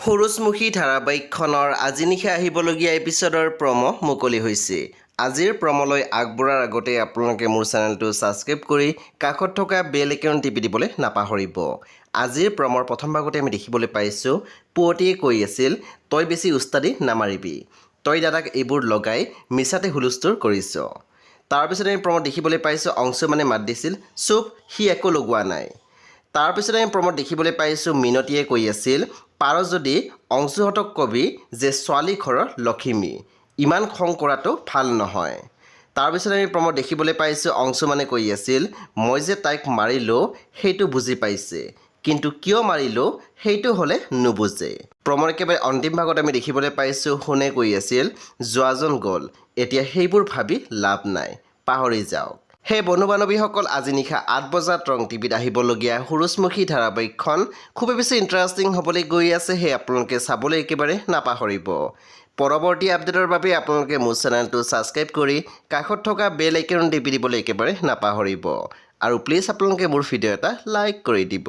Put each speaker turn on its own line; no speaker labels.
সূৰুজমুখী ধাৰাবাহিকখনৰ আজি নিশা আহিবলগীয়া এপিছডৰ প্ৰম' মুকলি হৈছে। আজিৰ প্ৰম'লৈ আগবঢ়াৰ আগতে আপোনালোকে মোৰ চেনেলটো ছাবস্ক্ৰাইব কৰি কাষত থকা বেল আইকন টিপি দিবলৈ নাপাহৰিব। আজিৰ প্ৰম'ৰ প্ৰথম ভাগতে আমি দেখিবলৈ পাইছোঁ পুৱতিয়ে কৈ আছিল, তই বেছি উস্তাদি নামাৰিবি, তই দাদাক এইবোৰ লগাই মিছাতে হুলস্থুল কৰিছ। তাৰপিছত আমি প্ৰম'ত দেখিবলৈ পাইছোঁ অংশুমানে মাত দিছিল, চুপ, সি একো লগোৱা নাই। তাৰপিছত আমি প্ৰম'ত দেখিবলৈ পাইছোঁ মিনতীয়ে কৈ আছিল, পাৰ যদি অংশুহঁতক কবি যে ছোৱালী ঘৰৰ লখিমী, ইমান খং কৰাটো ভাল নহয়। তাৰপিছত আমি প্ৰম'ত দেখিবলৈ পাইছোঁ অংশুমানে কৈ আছিল, মই যে তাইক মাৰিলোঁ সেইটো বুজি পাইছে, কিন্তু কিয় মাৰিলোঁ সেইটো হ'লে নুবুজে। প্ৰম'ৰ একেবাৰে অন্তিম ভাগত আমি দেখিবলৈ পাইছোঁ সোণে কৈ আছিল, যোৱাজন গ'ল, এতিয়া সেইবোৰ ভাবি লাভ নাই, পাহৰি যাওক। সেই বন্ধু বান্ধৱীসকল, আজি নিশা ৮ বজাত ৰং টিভিত আহিবলগীয়া সূৰুজমুখী ধাৰাবাহিকখন খুবেই বেছি ইণ্টাৰেষ্টিং হ'বলৈ গৈ আছে, সেই আপোনালোকে চাবলৈ একেবাৰে নাপাহৰিব। পৰৱৰ্তী আপডেটৰ বাবে আপোনালোকে মোৰ চেনেলটো ছাবস্ক্ৰাইব কৰি কাষত থকা বেল আইকন টিপি দিবলৈ একেবাৰে নাপাহৰিব। আৰু প্লিজ আপোনালোকে মোৰ ভিডিঅ' এটা লাইক কৰি দিব।